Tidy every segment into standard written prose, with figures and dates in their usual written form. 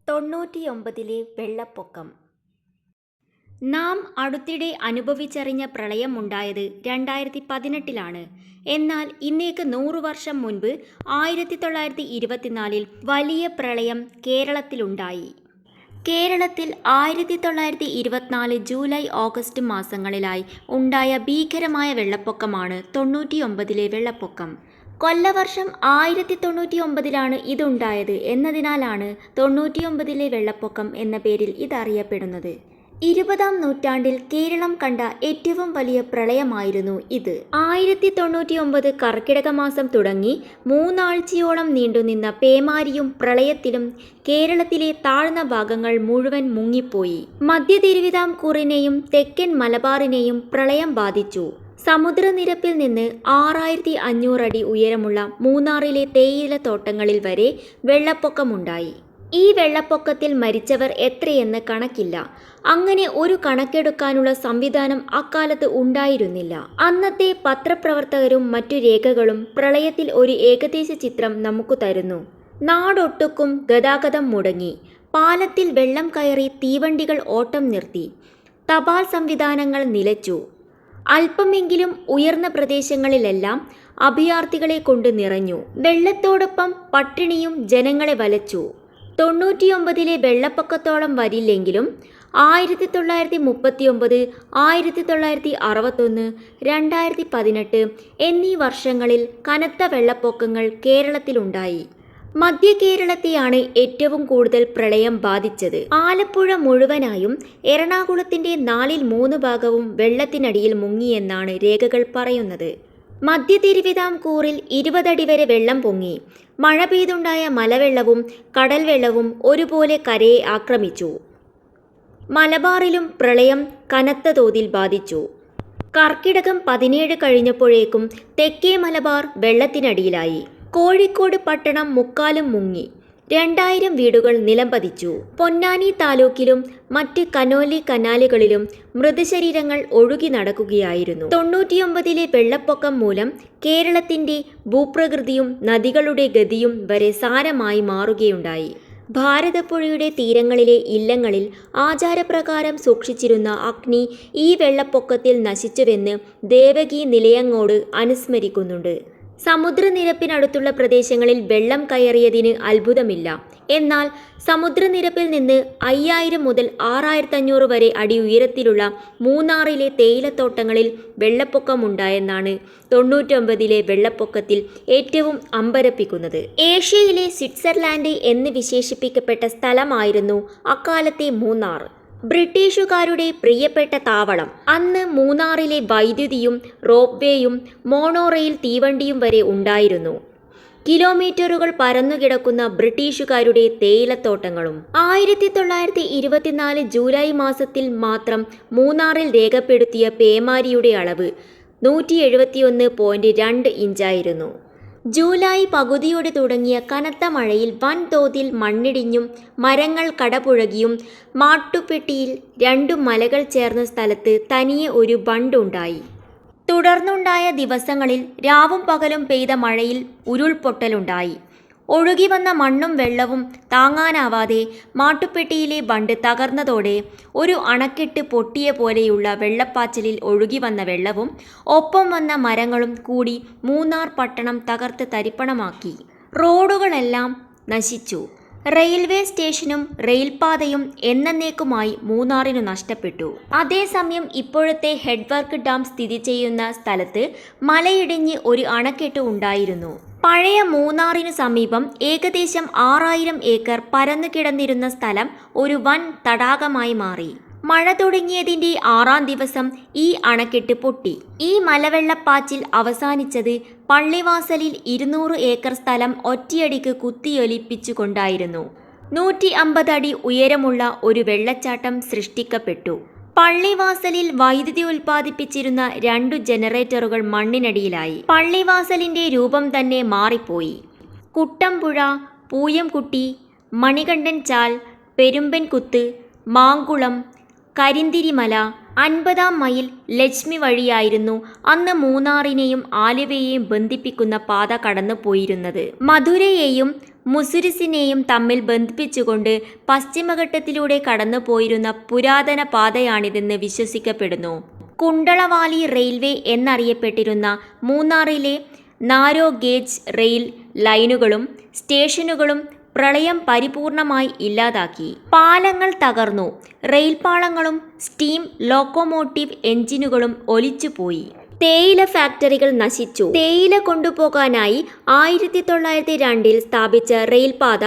തൊണ്ണൂറ്റിയൊമ്പതിലെ വെള്ളപ്പൊക്കം. നാം അടുത്തിടെ അനുഭവിച്ചറിഞ്ഞ പ്രളയമുണ്ടായത് 2018-ലാണ്. എന്നാൽ ഇന്നേക്ക് 100 വർഷം മുൻപ് 1924 വലിയ പ്രളയം കേരളത്തിലുണ്ടായി. കേരളത്തിൽ 1924 ജൂലൈ ഓഗസ്റ്റ് മാസങ്ങളിലായി ഉണ്ടായ ഭീകരമായ വെള്ളപ്പൊക്കമാണ് 99-ലെ വെള്ളപ്പൊക്കം. കൊല്ലവർഷം 1099-ലാണ് ഇതുണ്ടായത് എന്നതിനാലാണ് 99-ലെ വെള്ളപ്പൊക്കം എന്ന പേരിൽ ഇതറിയപ്പെടുന്നത്. 20-ാം നൂറ്റാണ്ടിൽ കേരളം കണ്ട ഏറ്റവും വലിയ പ്രളയമായിരുന്നു ഇത്. 1099 കർക്കിടക മാസം തുടങ്ങി 3 ആഴ്ചയോളം നീണ്ടുനിന്ന പേമാരിയും പ്രളയത്തിലും കേരളത്തിലെ താഴ്ന്ന ഭാഗങ്ങൾ മുഴുവൻ മുങ്ങിപ്പോയി. മധ്യ തിരുവിതാംകൂറിനെയും തെക്കൻ മലബാറിനെയും പ്രളയം ബാധിച്ചു. സമുദ്രനിരപ്പിൽ നിന്ന് 6500 അടി ഉയരമുള്ള മൂന്നാറിലെ തേയിലത്തോട്ടങ്ങളിൽ വരെ വെള്ളപ്പൊക്കമുണ്ടായി. ഈ വെള്ളപ്പൊക്കത്തിൽ മരിച്ചവർ എത്രയെന്ന് കണക്കില്ല. അങ്ങനെ ഒരു കണക്കെടുക്കാനുള്ള സംവിധാനം അക്കാലത്ത് ഉണ്ടായിരുന്നില്ല. അന്നത്തെ പത്രപ്രവർത്തകരും മറ്റു രേഖകളും പ്രളയത്തിൽ ഒരു ഏകദേശ ചിത്രം നമുക്ക് തരുന്നു. നാടൊട്ടുക്കും ഗതാഗതം മുടങ്ങി. പാലത്തിൽ വെള്ളം കയറി തീവണ്ടികൾ ഓട്ടം നിർത്തി. തപാൽ സംവിധാനങ്ങൾ നിലച്ചു. അല്പമെങ്കിലും ഉയർന്ന പ്രദേശങ്ങളിലെല്ലാം അഭയാർത്ഥികളെ കൊണ്ട് നിറഞ്ഞു. വെള്ളത്തോടൊപ്പം പട്ടിണിയും ജനങ്ങളെ വലച്ചു. 99-ലെ വെള്ളപ്പൊക്കത്തോളം വരില്ലെങ്കിലും 1939, 1961, 2018 എന്നീ വർഷങ്ങളിൽ കനത്ത വെള്ളപ്പൊക്കങ്ങൾ കേരളത്തിലുണ്ടായി. മധ്യ കേരളത്തെയാണ് ഏറ്റവും കൂടുതൽ പ്രളയം ബാധിച്ചത്. ആലപ്പുഴ മുഴുവനായും എറണാകുളത്തിന്റെ 3/4 ഭാഗവും വെള്ളത്തിനടിയിൽ മുങ്ങിയെന്നാണ് രേഖകൾ പറയുന്നത്. മധ്യ തിരുവിതാംകൂറിൽ 20 അടി വരെ വെള്ളം പൊങ്ങി. മഴ പെയ്തുണ്ടായ മലവെള്ളവും കടൽ വെള്ളവും ഒരുപോലെ കരയെ ആക്രമിച്ചു. മലബാറിലും പ്രളയം കനത്ത തോതിൽ ബാധിച്ചു. കർക്കിടകം 17 കഴിഞ്ഞപ്പോഴേക്കും തെക്കേ മലബാർ വെള്ളത്തിനടിയിലായി. കോഴിക്കോട് പട്ടണം മുക്കാലും മുങ്ങി. 2000 വീടുകൾ നിലംപതിച്ചു. പൊന്നാനി താലൂക്കിലും മറ്റ് കനോലി കനാലുകളിലും മൃതശരീരങ്ങൾ ഒഴുകി നടക്കുകയായിരുന്നു. 99-ലെ വെള്ളപ്പൊക്കം മൂലം കേരളത്തിന്റെ ഭൂപ്രകൃതിയും നദികളുടെ ഗതിയും വരെ സാരമായി മാറുകയുണ്ടായി. ഭാരതപ്പുഴയുടെ തീരങ്ങളിലെ ഇല്ലങ്ങളിൽ ആചാരപ്രകാരം സൂക്ഷിച്ചിരുന്ന അഗ്നി ഈ വെള്ളപ്പൊക്കത്തിൽ നശിച്ചുവെന്ന് ദേവകി നിലയങ്ങോട് അനുസ്മരിക്കുന്നുണ്ട്. സമുദ്രനിരപ്പിനടുത്തുള്ള പ്രദേശങ്ങളിൽ വെള്ളം കയറിയതിന് അത്ഭുതമില്ല. എന്നാൽ സമുദ്രനിരപ്പിൽ നിന്ന് 5000 മുതൽ 6500 വരെ അടി ഉയരത്തിലുള്ള മൂന്നാറിലെ തേയിലത്തോട്ടങ്ങളിൽ വെള്ളപ്പൊക്കമുണ്ടായെന്നാണ് 99-ലെ വെള്ളപ്പൊക്കത്തിൽ ഏറ്റവും അമ്പരപ്പിക്കുന്നത്. ഏഷ്യയിലെ സ്വിറ്റ്സർലാൻഡ് എന്ന് വിശേഷിപ്പിക്കപ്പെട്ട സ്ഥലമായിരുന്നു അക്കാലത്തെ മൂന്നാർ. ബ്രിട്ടീഷുകാരുടെ പ്രിയപ്പെട്ട താവളം. അന്ന് മൂന്നാറിലെ വൈദ്യുതിയും റോപ്വേയും മോണോറെയിൽ തീവണ്ടിയും വരെ ഉണ്ടായിരുന്നു. കിലോമീറ്ററുകൾ പരന്നുകിടക്കുന്ന ബ്രിട്ടീഷുകാരുടെ തേയിലത്തോട്ടങ്ങളും. 1924 ജൂലൈ മാസത്തിൽ മാത്രം മൂന്നാറിൽ രേഖപ്പെടുത്തിയ പേമാരിയുടെ അളവ് 171.2 ഇഞ്ചായിരുന്നു. ജൂലൈ പകുതിയോടെ തുടങ്ങിയ കനത്ത മഴയിൽ വൻതോതിൽ മണ്ണിടിഞ്ഞും മരങ്ങൾ കടപുഴകിയും മാട്ടുപ്പെട്ടിയിൽ 2 മലകൾ ചേർന്ന സ്ഥലത്ത് തനിയെ ഒരു ബണ്ടുണ്ടായി. തുടർന്നുണ്ടായ ദിവസങ്ങളിൽ രാവും പകലും പെയ്ത മഴയിൽ ഉരുൾപൊട്ടലുണ്ടായി. ഒഴുകിവന്ന മണ്ണും വെള്ളവും താങ്ങാനാവാതെ മാട്ടുപ്പെട്ടിയിലെ ബണ്ട് തകർന്നതോടെ ഒരു അണക്കെട്ട് പൊട്ടിയ പോലെയുള്ള വെള്ളപ്പാച്ചിലിൽ ഒഴുകിവന്ന വെള്ളവും ഒപ്പം വന്ന മരങ്ങളും കൂടി മൂന്നാർ പട്ടണം തകർത്ത് തരിപ്പണമാക്കി. റോഡുകളെല്ലാം നശിച്ചു. റെയിൽവേ സ്റ്റേഷനും റെയിൽപാതയും എന്നേക്കുമായി മൂന്നാറിനു നഷ്ടപ്പെട്ടു. അതേസമയം ഇപ്പോഴത്തെ ഹെഡ്വർക്ക് ഡാം സ്ഥിതി ചെയ്യുന്ന സ്ഥലത്ത് മലയിടിഞ്ഞ് ഒരു അണക്കെട്ട് ഉണ്ടായിരുന്നു. പഴയ മൂന്നാറിനു സമീപം ഏകദേശം 6000 ഏക്കർ പരന്നു കിടന്നിരുന്ന സ്ഥലം ഒരു വൻ തടാകമായി മാറി. മഴ തുടങ്ങിയതിൻ്റെ 6-ാം ദിവസം ഈ അണക്കെട്ട് പൊട്ടി. ഈ മലവെള്ളപ്പാച്ചിൽ അവസാനിച്ചത് പള്ളിവാസലിൽ 200 ഏക്കർ സ്ഥലം ഒറ്റയടിക്ക് കുത്തിയൊലിപ്പിച്ചുകൊണ്ടായിരുന്നു. 150 അടി ഉയരമുള്ള ഒരു വെള്ളച്ചാട്ടം സൃഷ്ടിക്കപ്പെട്ടു. പള്ളിവാസലിൽ വൈദ്യുതി ഉൽപ്പാദിപ്പിച്ചിരുന്ന 2 ജനറേറ്ററുകൾ മണ്ണിനടിയിലായി. പള്ളിവാസലിന്റെ രൂപം തന്നെ മാറിപ്പോയി. കുട്ടമ്പുഴ, പൂയംകുട്ടി, മണികണ്ഠൻ ചാൽ, പെരുമ്പൻകുത്ത്, മാങ്കുളം, കരിന്തിരിമല, 50-ാം മൈൽ ലക്ഷ്മി വഴിയായിരുന്നു അന്ന് മൂന്നാറിനെയും ആലുവയെയും ബന്ധിപ്പിക്കുന്ന പാത കടന്നു പോയിരുന്നത്. മധുരയെയും മുസിരിസിനെയും തമ്മിൽ ബന്ധിപ്പിച്ചുകൊണ്ട് പശ്ചിമഘട്ടത്തിലൂടെ കടന്നു പോയിരുന്ന പുരാതന പാതയാണിതെന്ന് വിശ്വസിക്കപ്പെടുന്നു. കുണ്ടളവാലി റെയിൽവേ എന്നറിയപ്പെട്ടിരുന്ന മൂന്നാറിലെ നാരോ ഗേജ് റെയിൽ ലൈനുകളും സ്റ്റേഷനുകളും പ്രളയം പരിപൂർണമായി ഇല്ലാതാക്കി. പാലങ്ങൾ തകർന്നു. റെയിൽപാളങ്ങളും സ്റ്റീം ലോക്കോമോട്ടീവ് എഞ്ചിനുകളും ഒലിച്ചുപോയി. തേയില ഫാക്ടറികൾ നശിച്ചു. തേയില കൊണ്ടുപോകാനായി 1902 സ്ഥാപിച്ച റെയിൽപാത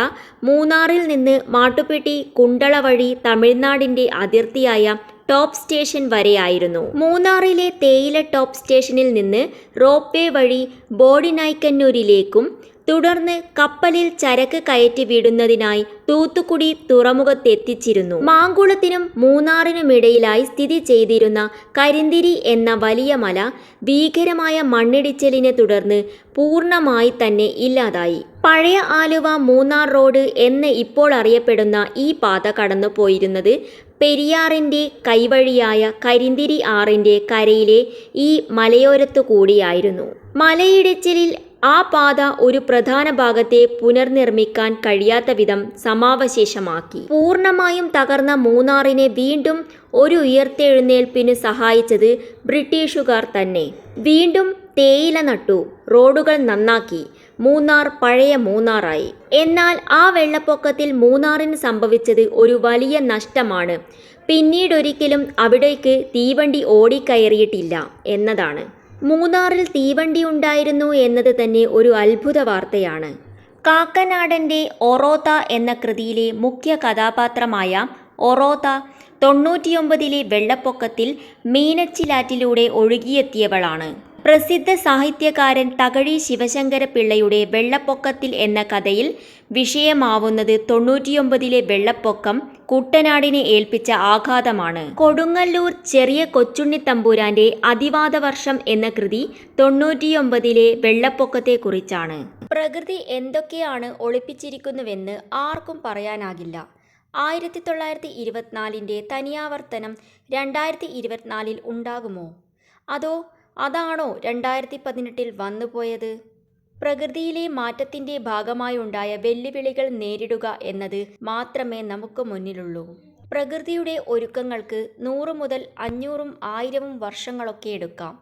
മൂന്നാറിൽ നിന്ന് മാട്ടുപ്പെട്ടി കുണ്ടള വഴി തമിഴ്നാടിന്റെ അതിർത്തിയായ ടോപ്പ് സ്റ്റേഷൻ വരെയായിരുന്നു. മൂന്നാറിലെ തേയില ടോപ്പ് സ്റ്റേഷനിൽ നിന്ന് റോപ്പ് വേ വഴി ബോഡിനായ്ക്കന്നൂരിലേക്കും തുടർന്ന് കപ്പലിൽ ചരക്ക് കയറ്റി വിടുന്നതിനായി തൂത്തുക്കുടി തുറമുഖത്തെത്തിച്ചിരുന്നു. മാങ്കുളത്തിനും മൂന്നാറിനുമിടയിലായി സ്ഥിതി ചെയ്തിരുന്ന കരിന്തിരി എന്ന വലിയ മല ഭീകരമായ മണ്ണിടിച്ചിലിനെ തുടർന്ന് പൂർണ്ണമായി തന്നെ ഇല്ലാതായി. പഴയ ആലുവ മൂന്നാർ റോഡ് എന്ന് ഇപ്പോൾ അറിയപ്പെടുന്ന ഈ പാത കടന്നു പോയിരുന്നത് പെരിയാറിന്റെ കൈവഴിയായ കരിന്തിരി ആറിന്റെ കരയിലെ ഈ മലയോരത്തു കൂടിയായിരുന്നു. മലയിടിച്ചിലിൽ ആ പാത ഒരു പ്രധാന ഭാഗത്തെ പുനർനിർമ്മിക്കാൻ കഴിയാത്ത വിധം സമാവശേഷമാക്കി. പൂർണ്ണമായും തകർന്ന മൂന്നാറിനെ വീണ്ടും ഒരു ഉയർത്തെഴുന്നേൽപ്പിന് സഹായിച്ചത് ബ്രിട്ടീഷുകാർ തന്നെ. വീണ്ടും തേയില നട്ടു, റോഡുകൾ നന്നാക്കി. മൂന്നാർ പഴയ മൂന്നാറായി. എന്നാൽ ആ വെള്ളപ്പൊക്കത്തിൽ മൂന്നാറിന് സംഭവിച്ചത് ഒരു വലിയ നഷ്ടമാണ്. പിന്നീടൊരിക്കലും അവിടേക്ക് തീവണ്ടി ഓടിക്കയറിയിട്ടില്ല എന്നതാണ്. മൂന്നാറിൽ തീവണ്ടി ഉണ്ടായിരുന്നു എന്നത് തന്നെ ഒരു അത്ഭുത വാർത്തയാണ്. കാക്കനാടൻ്റെ ഒറോത്ത എന്ന കൃതിയിലെ മുഖ്യ കഥാപാത്രമായ ഒറോത്ത 99-ലെ വെള്ളപ്പൊക്കത്തിൽ മീനച്ചിലാറ്റിലൂടെ ഒഴുകിയെത്തിയവളാണ്. പ്രസിദ്ധ സാഹിത്യകാരൻ തകഴി ശിവശങ്കരപിള്ളയുടെ വെള്ളപ്പൊക്കത്തിൽ എന്ന കഥയിൽ വിഷയമാവുന്നത് 99-ലെ വെള്ളപ്പൊക്കം കുട്ടനാടിനെ ഏൽപ്പിച്ച ആഘാതമാണ്. കൊടുങ്ങല്ലൂർ ചെറിയ കൊച്ചുണ്ണിത്തമ്പുരാന്റെ അതിവാദവർഷം എന്ന കൃതി 99-ലെ വെള്ളപ്പൊക്കത്തെക്കുറിച്ചാണ്. പ്രകൃതി എന്തൊക്കെയാണ് ഒളിപ്പിച്ചിരിക്കുന്നുവെന്ന് ആർക്കും പറയാനാകില്ല. 1924-ന്റെ തനിയാവർത്തനം 2024-ൽ ഉണ്ടാകുമോ? അതോ അതാണോ 2018-ൽ വന്നുപോയത്? പ്രകൃതിയിലെ മാറ്റത്തിന്റെ ഭാഗമായുണ്ടായ വെല്ലുവിളികൾ നേരിടുക എന്നത് മാത്രമേ നമുക്ക് മുന്നിലുള്ളൂ. പ്രകൃതിയുടെ ഒരുക്കങ്ങൾക്ക് 100 മുതൽ 500ഉം 1000ഉം വർഷങ്ങളൊക്കെ എടുക്കാം.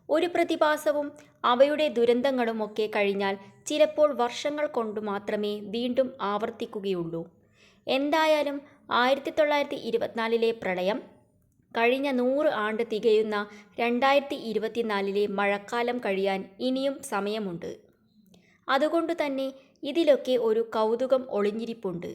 ഒരു പ്രതിഭാസവും അവയുടെ ദുരന്തങ്ങളുമൊക്കെ കഴിഞ്ഞാൽ ചിലപ്പോൾ വർഷങ്ങൾ കൊണ്ടു മാത്രമേ വീണ്ടും ആവർത്തിക്കുകയുള്ളൂ. എന്തായാലും 1924-ലെ പ്രളയം കഴിഞ്ഞ 100 ആണ്ട് തികയുന്ന 2024-ലെ മഴക്കാലം കഴിയാൻ ഇനിയും സമയമുണ്ട്. അതുകൊണ്ടു തന്നെ ഇതിലൊക്കെ ഒരു കൗതുകം ഒളിഞ്ഞിരിപ്പുണ്ട്.